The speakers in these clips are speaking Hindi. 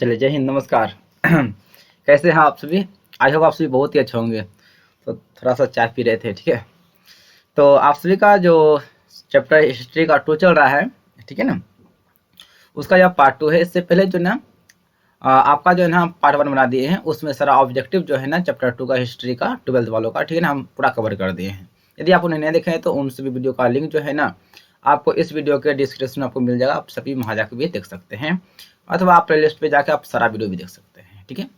चलिए, जय हिंद, नमस्कार। कैसे हैं आप सभी? आई होप आप सभी बहुत ही अच्छे होंगे। तो थोड़ा सा चाय पी रहे थे, ठीक है। तो आप सभी का जो चैप्टर हिस्ट्री का 2 चल रहा है, ठीक है ना, उसका यह पार्ट 2 है। इससे पहले जो ना आपका जो है ना पार्ट 1 बना दिए हैं, उसमें सारा ऑब्जेक्टिव जो है ना चैप्टर 2 का हिस्ट्री का 12th वालों का, ठीक है ना, हम पूरा कवर कर दिए हैं। यदि आप उन्हें नहीं देखे हैं तो उन सभी वीडियो का लिंक जो है ना आपको इस वीडियो के डिस्क्रिप्शन में आपको मिल जाएगा। आप सभी वहाँ जाकर भी देख सकते हैं, अथवा आप प्ले लिस्ट पर जाकर आप सारा वीडियो भी देख सकते हैं, ठीक है।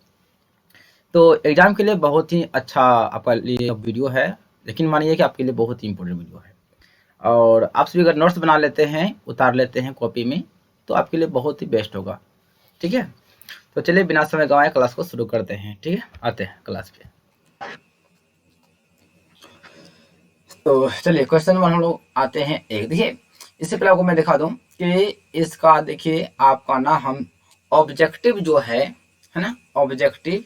तो एग्ज़ाम के लिए बहुत ही अच्छा आपका लिए वीडियो है, लेकिन मानिए कि आपके लिए बहुत ही इम्पोर्टेंट वीडियो है। और आप सभी अगर नोट्स बना लेते हैं, उतार लेते हैं कॉपी में, तो आपके लिए बहुत ही बेस्ट होगा, ठीक है। तो चलिए बिना समय गंवाए क्लास को शुरू करते हैं, ठीक है। आते हैं क्लास पे। तो चलिए क्वेश्चन नंबर हम लोग आते हैं एक। देखिए, इससे पहले आपको मैं दिखा दूं कि इसका देखिए आपका ना हम ऑब्जेक्टिव जो है ना, ऑब्जेक्टिव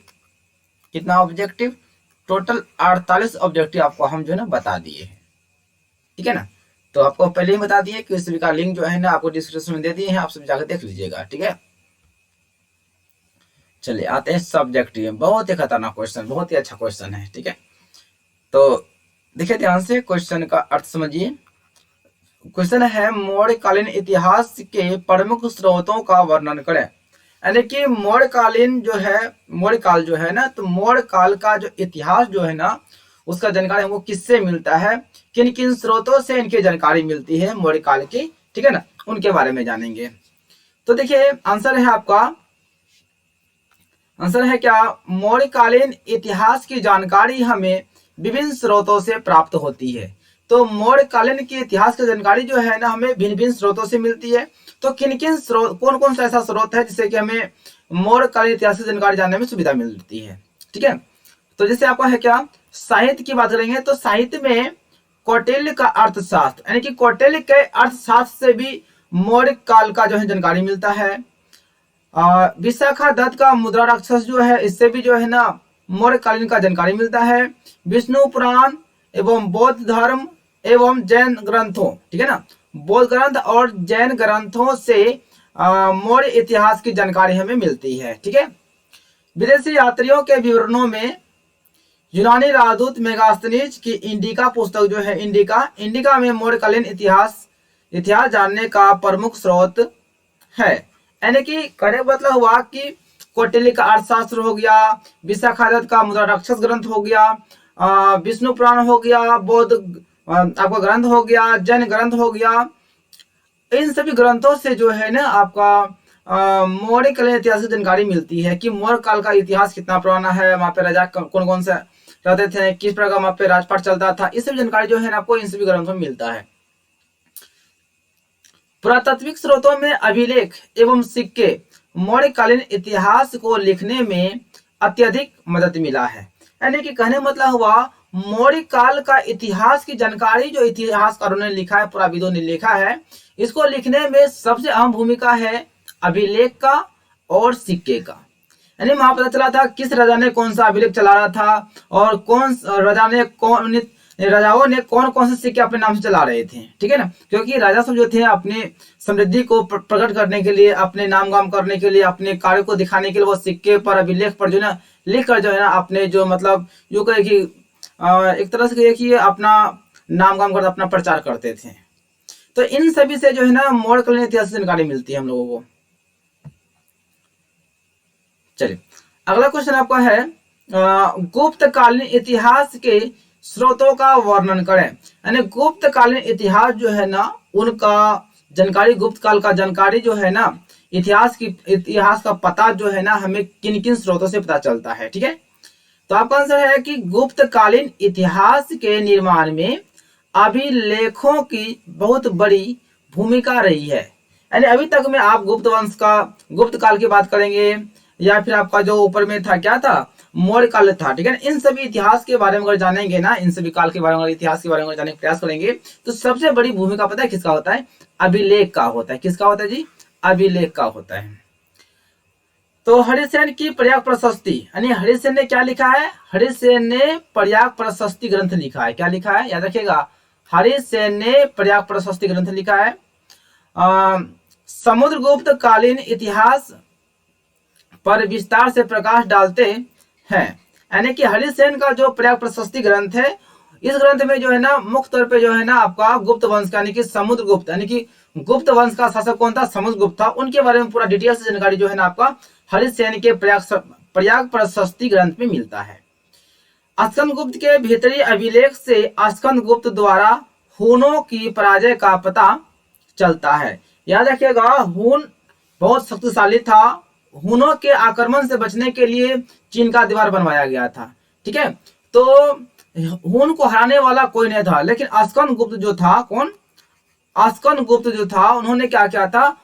कितना ऑब्जेक्टिव, टोटल 48 ऑब्जेक्टिव आपको हम जो है ना बता दिए हैं, ठीक है ना। तो आपको पहले ही बता दिए कि सभी का लिंक जो है ना आपको डिस्क्रिप्शन में दे दिए हैं, आप सब जाकर देख लीजिएगा, ठीक है। चलिए आते हैं सब्जेक्टिव। बहुत ही खतरनाक क्वेश्चन, बहुत ही अच्छा क्वेश्चन है, ठीक है। तो देखिए ध्यान से क्वेश्चन का अर्थ समझिए। क्वेश्चन है मौर्यकालीन इतिहास के प्रमुख स्रोतों का वर्णन करें। यानी कि मौर्यकालीन जो है, मौर्य काल जो है ना, तो मौर्य काल का जो इतिहास जो है ना उसका जानकारी हमको किससे मिलता है, किन किन स्रोतों से इनकी जानकारी मिलती है मौर्य काल की, ठीक है ना, उनके बारे में जानेंगे। तो देखिए आंसर है आपका, आंसर है क्या, मौर्यकालीन इतिहास की जानकारी हमें विभिन्न स्रोतों से प्राप्त होती है। तो मौर्यकालीन के इतिहास की जानकारी जो है ना हमें भिन्न भिन्न स्रोतों से मिलती है। तो किन किन स्रोत, कौन कौन सा ऐसा स्रोत है जिससे कि हमें मौर्यकालीन इतिहास की जानकारी जानने में सुविधा मिलती है, ठीक है। तो जैसे आपका है क्या, साहित्य की बात करेंगे तो साहित्य में कौटिल्य का अर्थशास्त्र, यानी कि कौटिल्य के अर्थशास्त्र से भी मौर्य काल का जो है जानकारी मिलता है। विशाखा दत्त का मुद्रा राक्षस जो है, इससे भी जो है ना मौर्यकालीन का जानकारी मिलता है। विष्णु पुराण एवं बौद्ध धर्म एवं जैन ग्रंथों, ठीक है ना, बौद्ध ग्रंथ और जैन ग्रंथों से मौर्य इतिहास की जानकारी हमें मिलती है, ठीक है। विदेशी यात्रियों के विवरणों में यूनानी राजदूत मेगास्थनीज की इंडिका पुस्तक जो है, इंडिका में मौर्यकालीन इतिहास इतिहास जानने का प्रमुख स्रोत है। यानी कि कहने का मतलब हुआ कि कौटिल्य का अर्थशास्त्र हो गया, विशाखा दत्त का मुद्रा राक्षस ग्रंथ हो गया, विष्णु पुराण हो गया, बौद्ध आपका ग्रंथ हो गया, जैन ग्रंथ हो गया। इन सभी ग्रंथों से जो है ना आपका मौर्य कालीन इतिहास की जानकारी मिलती है कि मौर्य काल का इतिहास कितना पुराना है, वहां पे राजा कौन कौन से रहते थे, किस प्रकार वहां पे राजपाट चलता था, इस सभी जानकारी जो है ना आपको इन सभी ग्रंथों में मिलता है। पुरातात्विक स्रोतों में अभिलेख एवं सिक्के मौर्यकालीन इतिहास को लिखने में अत्यधिक मदद मिला है। यानी कि कहने मतलब हुआ मौर्य काल का इतिहास की जानकारी जो इतिहासकारों ने लिखा है, पुराविदों ने लिखा है, इसको लिखने में सबसे अहम भूमिका है अभिलेख का और सिक्के का। यानी वहां पता चला था किस राजा ने कौन सा अभिलेख चला रहा था और कौन राजा ने कौन राजाओं ने कौन कौन से सिक्के अपने नाम से चला रहे थे, ठीक है ना। क्योंकि राजा सब जो थे अपने समृद्धि को प्रकट करने के लिए, अपने नाम गाम करने के लिए, अपने कार्य को दिखाने के लिए वो सिक्के पर अभिलेख पर जो है ना लिख कर जो है ना अपने जो मतलब यूं कहे कि एक तरह से कहिए कि अपना नाम गाम कर अपना प्रचार करते थे। तो इन सभी से जो है ना मौर्यकालीन इतिहास की जानकारी मिलती है हम लोगों को। चलिए अगला क्वेश्चन आपका है गुप्त कालीन इतिहास के स्रोतों का वर्णन करें। यानी गुप्त कालीन इतिहास जो है ना उनका जानकारी, गुप्त काल का जानकारी जो है ना, इतिहास का पता जो है ना हमें किन किन स्रोतों से पता चलता है, ठीक है। तो आपका आंसर है कि गुप्त कालीन इतिहास के निर्माण में अभिलेखों की बहुत बड़ी भूमिका रही है। यानी अभी तक में आप गुप्त वंश का, गुप्त काल की बात करेंगे, या फिर आपका जो ऊपर में था क्या था, मौर्य काल था, ठीक है ना। इन सभी इतिहास के बारे में अगर जानेंगे ना, इन सभी काल के बारे में, इतिहास के बारे में जानने का प्रयास करेंगे, तो सबसे बड़ी भूमिका पता है किसका होता है, अभिलेख का होता है। किसका होता है जी, अभिलेख का होता है। तो हरिसेन की प्रयाग प्रशस्ति, यानी हरिसेन ने क्या लिखा है, हरिसेन ने प्रयाग प्रशस्ति ग्रंथ लिखा है। क्या लिखा है, याद रखिएगा, हरिसेन ने प्रयाग प्रशस्ति ग्रंथ लिखा है। समुद्रगुप्त कालीन इतिहास पर विस्तार से प्रकाश डालते हैं। यानी कि हरिसेन का जो प्रयाग प्रशस्ति ग्रंथ है, इस ग्रंथ में जो है ना मुख्य तौर पे जो है ना आपका गुप्त वंश का यानी कि समुद्रगुप्त यानी कि गुप्त वंश का शासक कौन था, समुद्रगुप्त था, उनके बारे में पूरा डिटेल से जानकारी जो है ना आपका हरिसेन के प्रयाग प्रशस्ति ग्रंथ में मिलता है। स्कंदगुप्त के भीतरी अभिलेख से स्कंदगुप्त द्वारा हुनों की पराजय का पता चलता है। याद रखिएगा, हुन बहुत शक्तिशाली था, हुनों के आक्रमण से बचने के लिए चीन का दीवार बनवाया गया था। ठीक है, तो हुन को हराने वाला कोई नहीं था, लेकिन स्कंदगुप्त जो था, कौन, स्कंदगुप्त जो था, उन्होंने क्या किया था,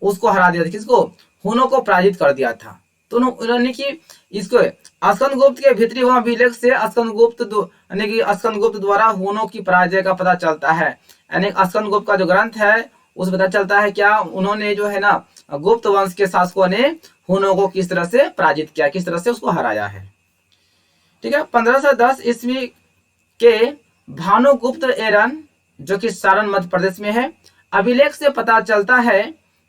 उसको हरा दिया था। किसको, हुनों को पराजित कर दिया था। तो उन्होंने कि इसको स्कंदगुप्त के भीतरी वहां अभिलेख से स्कंदगुप्त द्वारा हुनों की पराजय का पता चलता है। यानी स्कंदगुप्त का जो ग्रंथ है उस पता चलता है क्या, उन्होंने जो है ना गुप्त वंश के शासकों ने हुनों को किस तरह से पराजित किया, किस तरह से उसको हराया है। ठीक है, 1510 ईस्वी के भानुगुप्त एरन, जो कि सारण मध्य प्रदेश में है, अभिलेख से पता चलता है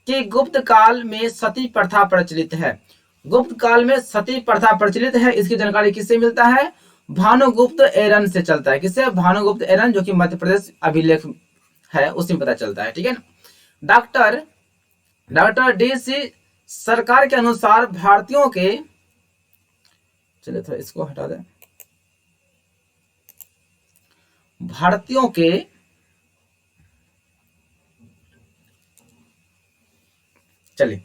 कि गुप्त काल में सती प्रथा प्रचलित है। गुप्त काल में सती प्रथा प्रचलित है, इसकी जानकारी किससे मिलता है, भानुगुप्त एरन से चलता है। किससे, भानुगुप्त एरन, जो कि मध्य प्रदेश अभिलेख है, उसमें पता चलता है। ठीक है ना। Doctor DC. सरकार के अनुसार भारतीयों के, चलिए थोड़ा इसको हटा दें, भारतीयों के चलिए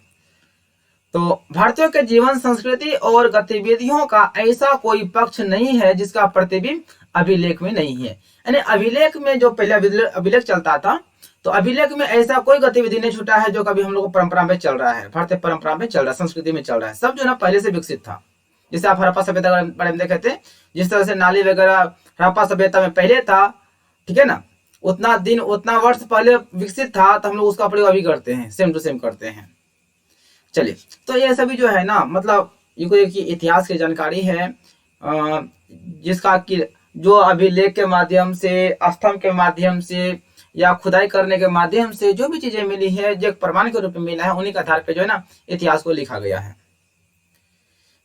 तो भारतीयों के जीवन, संस्कृति और गतिविधियों का ऐसा कोई पक्ष नहीं है जिसका प्रतिबिंब अभिलेख में नहीं है। यानी अभिलेख में जो पहले अभिलेख चलता था, तो अभिलेख में ऐसा कोई गतिविधि नहीं छूटा है जो कभी हम लोग को परंपरा में चल रहा है, भारतीय परंपरा में चल रहा है, संस्कृति में चल रहा है। सब जो ना पहले से विकसित था। जैसे आप हड़प्पा सभ्यता के बारे में देखे थे, जिस तरह से नाली वगैरह हड़प्पा सभ्यता में पहले था, ठीक है ना, उतना दिन उतना वर्ष पहले विकसित था, तो हम लोग उसका प्रयोग अभी करते हैं, सेम टू सेम करते हैं। चलिए, तो ये सभी जो है ना, मतलब ये कोई इतिहास की जानकारी है, जिसका कि जो अभिलेख के माध्यम से, स्तंभ के माध्यम से या खुदाई करने के माध्यम से जो भी चीजें मिली है, जो एक प्रमाण के रूप में मिला है, उन्हीं के आधार पर जो है ना इतिहास को लिखा गया है।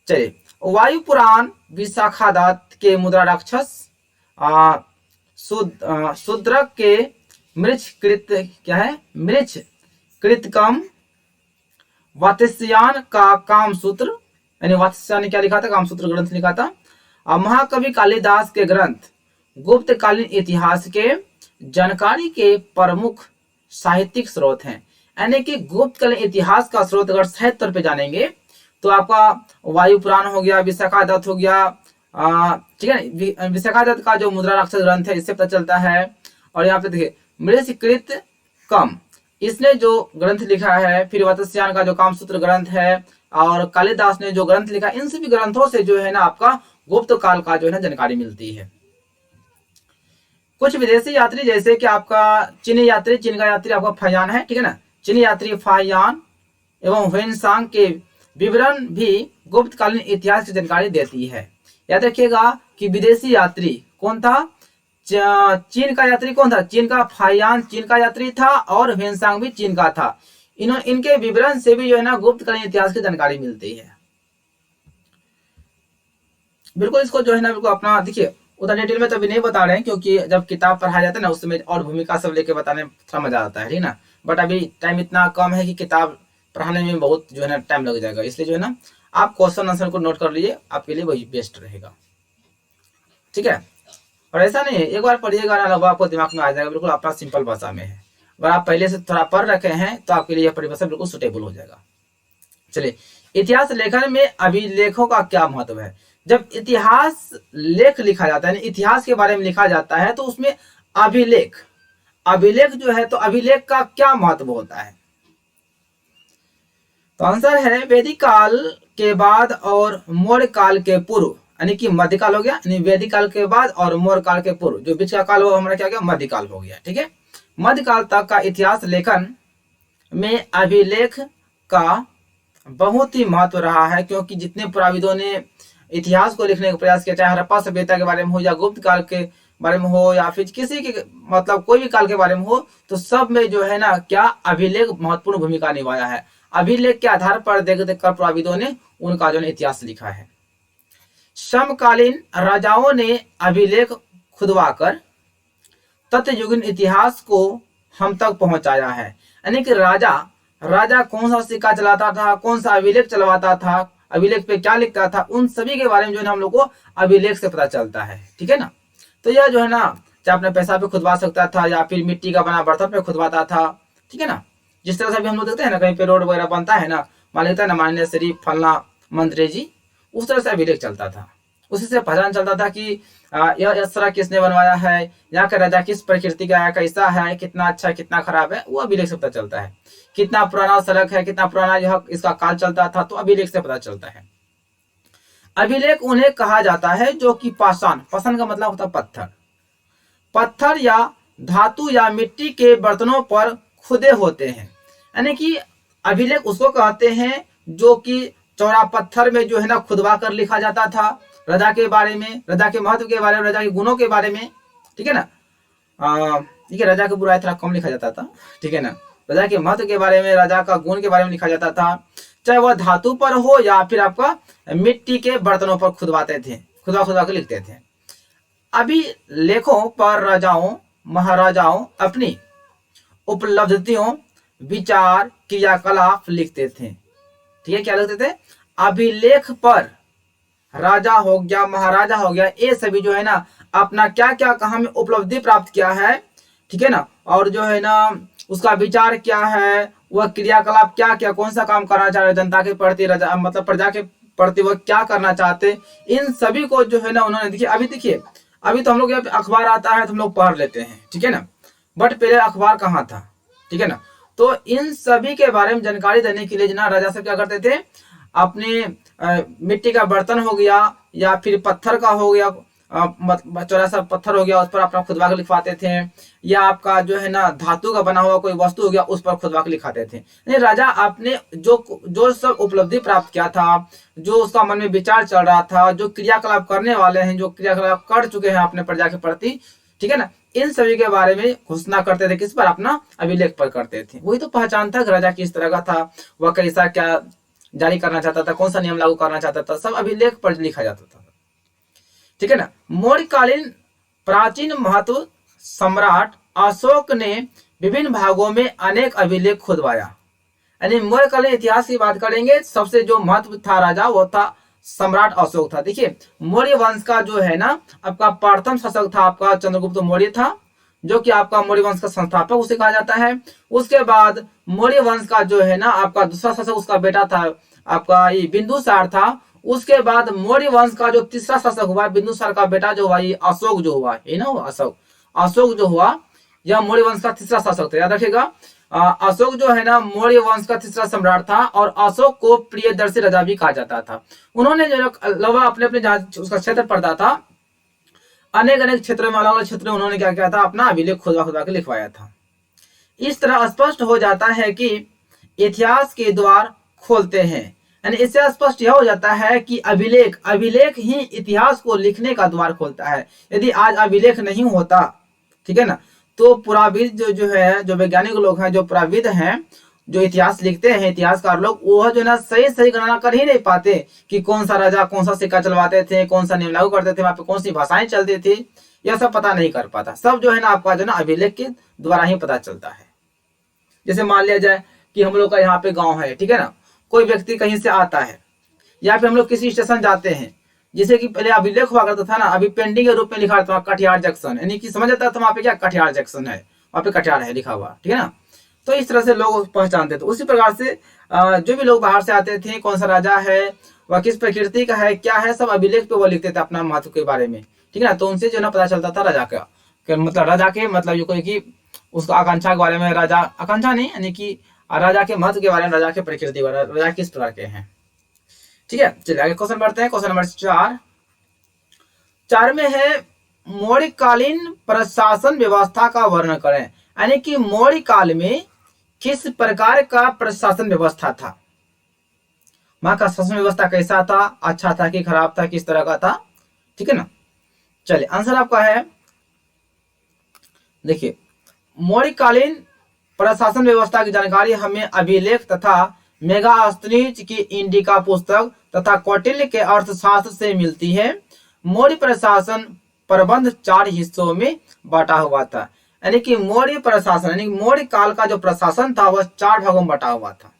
चलिए, वायु पुराण विशाखादत्त के मुद्रा राक्षस, शूद्रक के मृछ कृत, क्या है, मृछ कृतकम, वात्स्यायन का कामसूत्र, यानी वात्स्यायन ने क्या लिखा था, कामसूत्र ग्रंथ लिखा था। महाकवि कालिदास के ग्रंथ गुप्त कालीन इतिहास के जानकारी के प्रमुख साहित्यिक स्रोत हैं। यानी कि गुप्त कालीन इतिहास का स्रोत अगर साहित्य तौर पे जानेंगे तो आपका वायु पुराण हो गया, विशाखादत्त हो गया, ठीक है। विशाखादत्त का जो मुद्रा राक्षस ग्रंथ है, इससे पता चलता है। और यहाँ पे देखिए मृछकृत कम, इसने जो ग्रंथ लिखा है, फिर वात्स्यायन का जो कामसूत्र ग्रंथ है, और कालिदास ने जो ग्रंथ लिखा, इन सभी ग्रंथों से जो है ना आपका गुप्त काल का जो है ना जानकारी मिलती है। कुछ विदेशी यात्री, जैसे कि आपका चीनी यात्री, चीन का यात्री आपका फाहियान है, ठीक है ना, चीनी यात्री फाहियान एवं ह्वेनसांग के विवरण भी गुप्त कालीन इतिहास की जानकारी देती है। याद रखिएगा कि विदेशी यात्री कौन था, चीन का यात्री कौन था, चीन का फाहियान चीन का यात्री था, और ह्वेनसांग भी चीन का था। इनके विवरण से भी जो है ना गुप्त कालीन इतिहास की जानकारी मिलती है। बिल्कुल इसको जो है ना बिल्कुल अपना, देखिए उतना डिटेल में तो अभी नहीं बता रहे हैं, क्योंकि जब किताब पढ़ाया जाता है ना, उस समय और भूमिका सब लेके बताने में थोड़ा मजा आता है, ठीक ना। बट अभी टाइम इतना कम है कि किताब पढ़ाने में बहुत जो है ना टाइम लग जाएगा, इसलिए जो है ना आप क्वेश्चन आंसर को नोट कर लीजिए, आपके लिए वही बेस्ट रहेगा, ठीक है। और ऐसा नहीं है एक बार पढ़िएगा ना, वो आपको दिमाग में आ जाएगा, बिल्कुल अपना सिंपल भाषा में है। अगर आप पहले से थोड़ा पढ़ रखे हैं तो आपके लिए यह परिभाषा बिल्कुल सुटेबल हो जाएगा। चलिए, इतिहास लेखन में अभिलेखों का क्या महत्व है। जब इतिहास लेख लिखा जाता है, इतिहास के बारे में लिखा जाता है, तो उसमें अभिलेख जो है, तो अभिलेख का क्या महत्व होता है। तो आंसर है वैदिक काल के बाद और मौर्य काल के पूर्व, यानी कि मध्यकाल हो गया, यानी वैदिक काल के बाद और मौर्य काल के पूर्व, जो बीच का काल हो हमारा क्या हो गया, मध्यकाल हो गया, ठीक है। मध्यकाल तक का इतिहास लेखन में अभिलेख का बहुत ही महत्व रहा है, क्योंकि जितने पुराविदों ने इतिहास को लिखने का प्रयास किया, चाहे हड़प्पा सभ्यता के बारे में हो, या गुप्त काल के बारे में हो, या फिर किसी के मतलब कोई भी काल के बारे में हो, तो सब में जो है ना क्या अभिलेख महत्वपूर्ण भूमिका निभाया है। अभिलेख के आधार पर देख देख कर पुराविदों ने उनका जो है इतिहास लिखा है। समकालीन राजाओं ने अभिलेख खुदवाकर तथ्ययुगीन इतिहास को हम तक पहुंचाया है। यानी कि राजा कौन सा सिक्का चलाता था, कौन सा अभिलेख चलवाता था, अभिलेख पे क्या लिखता था, उन सभी के बारे में जो है ना हम लोग को अभिलेख से पता चलता है। ठीक है ना। तो यह जो है ना चाहे अपने पैसा पे खुदवा सकता था या फिर मिट्टी का बना बर्तन पे खुदवाता था। ठीक है ना। जिस तरह से अभी हम लोग देखते हैं ना कहीं पे रोड वगैरह बनता है ना, मान लेता है ना माननीय श्री फलना मंत्री जी, उस तरह से अभिलेख चलता था। उसी से पहचान चलता था कि यह सड़क किसने बनवाया है, यहाँ का राजा किस प्रकृति का है, कैसा है, कितना अच्छा कितना खराब है, वो अभिलेख से पता चलता है। कितना पुराना सड़क है, कितना पुराना यह इसका काल चलता था, तो अभिलेख से पता चलता है। अभिलेख उन्हें कहा जाता है जो कि पाषाण का मतलब होता है पत्थर या धातु या मिट्टी के बर्तनों पर खुदे होते हैं। यानी कि अभिलेख उसको कहते हैं जो कि चौड़ा पत्थर में जो है ना खुदवा कर लिखा जाता था राजा के बारे में, राजा के महत्व के बारे में, राजा के गुणों के बारे में। ठीक है ना। देखिए राजा की बुराई थोड़ा कम लिखा जाता था। ठीक है ना। राजा के महत्व के बारे में, राजा का गुण के बारे में लिखा जाता था, चाहे वह धातु पर हो या फिर आपका मिट्टी के बर्तनों पर खुदवाते थे, खुदवा के लिखते थे। अभी लेखों पर राजाओं महाराजाओं अपनी उपलब्धियों, विचार, क्रियाकलाप लिखते थे। ठीक है, क्या लिखते थे? अभिलेख पर राजा हो गया, महाराजा हो गया, ये सभी जो है ना अपना क्या क्या कहाँ में उपलब्धि प्राप्त किया है। ठीक है ना। और जो है ना उसका विचार क्या है, वह क्रियाकलाप क्या क्या, कौन सा काम करना चाह रहे जनता के प्रति, राजा मतलब प्रजा के प्रति वह क्या करना चाहते, इन सभी को जो है ना उन्होंने देखिए अभी तो हम लोग यहाँ पे अखबार आता है तो हम लोग पढ़ लेते हैं। ठीक है ना। बट पहले अखबार कहाँ था। ठीक है ना। तो इन सभी के बारे में जानकारी देने के लिए ना राजा सब क्या करते थे, अपने मिट्टी का बर्तन हो गया या फिर पत्थर का हो गया, चौड़ा सा पत्थर हो गया, उस पर अपना खुदवा के लिखवाते थे, या आपका जो है ना धातु का बना हुआ कोई वस्तु हो गया उस पर खुदवा के लिखाते थे। नहीं, राजा आपने जो सब उपलब्धि प्राप्त किया था, जो उसका मन में विचार चल रहा था, जो क्रियाकलाप करने वाले हैं, जो क्रियाकलाप कर चुके हैं अपने प्रजा के प्रति, ठीक है ना, इन सभी के बारे में घोषणा करते थे। किस पर? अपना अभिलेख पर करते थे। वही तो पहचान था राजा किस तरह का था, वह कैसा क्या जारी करना चाहता था, कौन सा नियम लागू करना चाहता था, सब अभिलेख पर लिखा जाता था। ठीक है ना। मौर्यकालीन प्राचीन महत्व सम्राट अशोक ने विभिन्न भागों में अनेक अभिलेख खुदवाया। यानी मौर्यकालीन इतिहास की बात करेंगे, सबसे जो महत्व था राजा वो था सम्राट अशोक था। देखिए मौर्य वंश का जो है ना आपका प्रथम शासक था आपका चंद्रगुप्त मौर्य था, जो कि आपका मौर्य वंश का संस्थापक उसे कहा जाता है। उसके बाद मौर्य वंश का जो है ना आपका दूसरा शासक उसका बेटा था आपका ये बिंदुसार था। उसके बाद मौर्य वंश का जो तीसरा शासक हुआ बिंदुसार का बेटा जो हुआ ये अशोक जो हुआ, ये ना अशोक जो हुआ यह मौर्य वंश का तीसरा शासक था। याद रखिएगा अशोक जो है ना मौर्य वंश का तीसरा सम्राट था और अशोक को प्रियदर्शी राजा भी कहा जाता था। उन्होंने जो लगभग अपने अपने जहाँ उसका क्षेत्र पड़ता था अनेक अनेक क्षेत्रों में, अलग अलग क्षेत्रों में उन्होंने क्या किया था, अपना अभिलेख खुदवा के लिखवाया था। इस तरह स्पष्ट हो जाता है कि इतिहास के द्वार खोलते हैं। यानी इससे स्पष्ट यह हो जाता है कि अभिलेख ही इतिहास को लिखने का द्वार खोलता है। यदि आज अभिलेख नहीं होता, ठीक है ना, तो पुराविद जो है, जो वैज्ञानिक लोग हैं, जो पुराविद हैं, जो इतिहास लिखते हैं, इतिहासकार लोग, वह जो ना सही गणना कर ही नहीं पाते कि कौन सा राजा कौन सा सिक्का चलवाते थे, कौन सा नियम लागू करते थे, वहां पे कौन सी भाषाएं चलती थी, यह सब पता नहीं कर पाता। सब जो है ना आपका जो ना अभिलेख के द्वारा ही पता चलता है। जैसे मान लिया जाए कि हम लोग का यहाँ पे गाँव है, ठीक है ना, कोई व्यक्ति कहीं से आता है या फिर हम लोग किसी स्टेशन जाते हैं, जैसे कि पहले अभिलेख हुआ करता था ना, अभी पेंडिंग के रूप में लिखा था कटिहार जंक्शन, यानी कि समझ आता था वहाँ पे क्या कटिहार जंक्शन है, वहाँ पे कटिहार है लिखा हुआ, ठीक है ना। तो इस तरह से लोग पहचानते थे। उसी प्रकार से जो भी लोग बाहर से आते थे, कौन सा राजा है, वह किस प्रकृति का है, क्या है, सब अभिलेख पे वो लिखते थे अपना महत्व के बारे में, ठीक है ना। तो उनसे जो ना पता चलता था राजा का मतलब, राजा के मतलब ये कोई कि उसका आकांक्षा के बारे में, राजा आकांक्षा नहीं यानी कि राजा के महत्व के बारे में, राजा के प्रकृति के बारे में, राजा किस प्रकार के हैं। ठीक है, चलिए आगे क्वेश्चन बढ़ते हैं। क्वेश्चन नंबर 4 में है मौर्यकालीन प्रशासन व्यवस्था का वर्णन करें। यानी कि मौर्य काल में किस प्रकार का प्रशासन व्यवस्था था, वहां का शासन व्यवस्था कैसा था, अच्छा था कि खराब था, किस तरह का था, ठीक है ना। चलिए आंसर आपका है, देखिए मौर्यकालीन प्रशासन व्यवस्था की जानकारी हमें अभिलेख तथा मेगास्थनीज की इंडिका पुस्तक तथा कौटिल्य के अर्थशास्त्र से मिलती है। मौर्य प्रशासन प्रबंध 4 हिस्सों में बांटा हुआ था। यानी कि मौर्य प्रशासन यानी मौर्य काल का जो प्रशासन था वह 4 भागों में बटा हुआ था।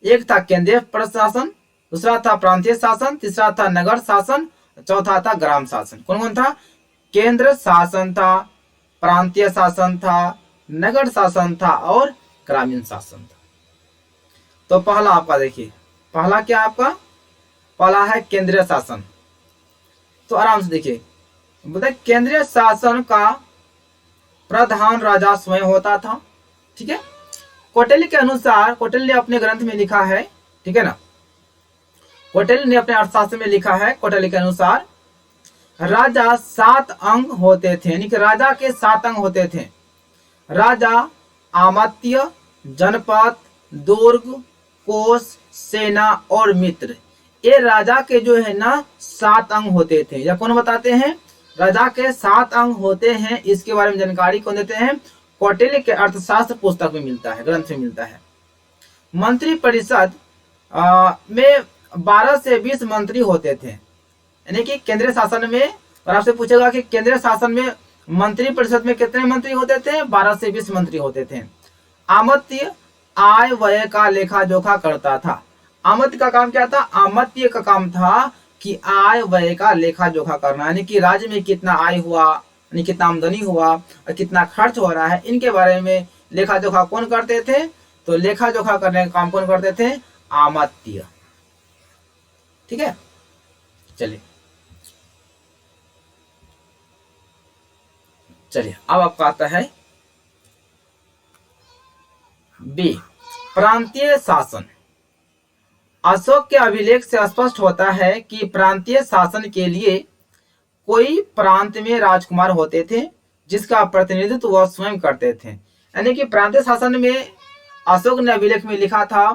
एक था केंद्रीय प्रशासन, दूसरा था प्रांतीय शासन, तीसरा था नगर शासन, चौथा था ग्राम शासन। कौन कौन था? केंद्र शासन था, प्रांतीय शासन था, नगर शासन था और ग्रामीण शासन था। तो पहला आपका देखिए, पहला क्या आपका? पहला है केंद्रीय शासन। तो आराम से देखिए, बताए केंद्रीय शासन का प्रधान राजा स्वयं होता था। ठीक है। कौटिल्य के अनुसार, कौटिल्य ने अपने ग्रंथ में लिखा है, ठीक है ना, कौटिल्य ने अपने अर्थशास्त्र में लिखा है, कौटिल्य के अनुसार राजा 7 अंग होते थे। यानी कि राजा के 7 अंग होते थे। राजा, आमत्य, जनपद, दुर्ग, कोष, सेना और मित्र, ये राजा के जो है ना 7 अंग होते थे। या कौन बताते हैं? राजा के 7 अंग होते हैं। इसके बारे में जानकारी कौन देते हैं? कौटिल्य के अर्थशास्त्र पुस्तक में मिलता है, ग्रंथ में मिलता है। मंत्री परिषद में 12 से 20 मंत्री होते थे। यानी कि केंद्रीय शासन में, और आपसे पूछेगा कि केंद्रीय शासन में मंत्री परिषद में कितने मंत्री होते थे? 12 से 20 मंत्री होते थे। आमत्य आय व्यय का लेखा जोखा करता था। आमत्य का काम क्या था? आमत्य का काम था कि आय व्यय का लेखा जोखा करना, यानी कि राज्य में कितना आय हुआ, यानी कितना आमदनी हुआ और कितना खर्च हो रहा है, इनके बारे में लेखा जोखा कौन करते थे? तो लेखा जोखा करने का काम कौन करते थे? आमत्य। ठीक है, चलिए चलिए अब आपका आता है बी, प्रांतीय शासन। अशोक के अभिलेख से स्पष्ट होता है कि प्रांतीय शासन के लिए कोई प्रांत में राजकुमार होते थे जिसका प्रतिनिधित्व वह स्वयं करते थे। यानी कि प्रांतीय शासन में अशोक ने अभिलेख में लिखा था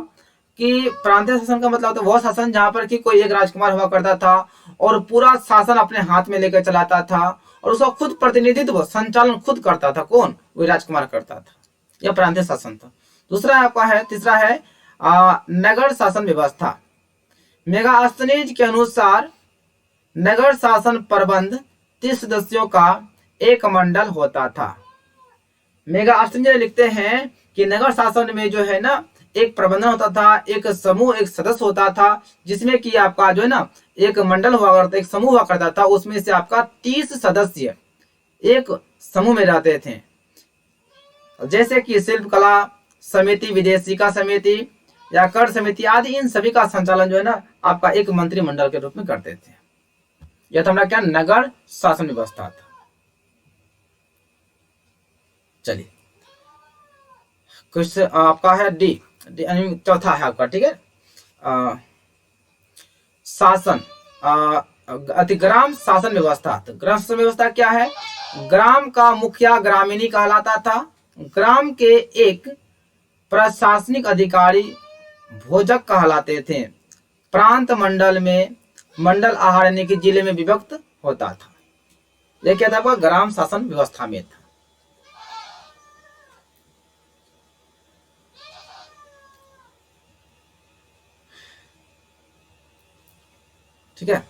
कि प्रांतीय शासन का मतलब वह शासन जहां पर कि कोई एक राजकुमार हुआ करता था और पूरा शासन अपने हाथ में लेकर चलाता था और उसका खुद प्रतिनिधित्व, संचालन खुद करता था। कौन? वही राजकुमार करता था। यह प्रांतीय शासन था। दूसरा आपका है, तीसरा है नगर शासन व्यवस्था। मेगास्थनीज के अनुसार नगर शासन प्रबंध 30 सदस्यों का एक मंडल होता था। मेगास्थनीज लिखते हैं कि नगर शासन में जो है ना एक प्रबंधन होता था, एक समूह, एक सदस्य होता था, जिसमें कि आपका जो है ना एक मंडल हुआ करता, एक समूह हुआ करता था। उसमें से आपका 30 सदस्य एक समूह में रहते थे। जैसे कि शिल्पकला समिति, विदेशिका समिति या कर समिति आदि, इन सभी का संचालन जो है ना आपका एक मंत्रिमंडल के रूप में करते थे। यह तो हमारा क्या नगर शासन व्यवस्था था। चलिए कुछ आपका है डी, चौथा है आपका, ठीक है, शासन ग्राम शासन व्यवस्था। तो ग्राम शासन व्यवस्था क्या है? ग्राम का मुखिया ग्रामीणी कहलाता था। ग्राम के एक प्रशासनिक अधिकारी भोजक कहलाते थे। प्रांत मंडल में मंडल आहार यानी कि जिले में विभक्त होता था। यह क्या था? आपका ग्राम शासन व्यवस्था में था। ठीक है।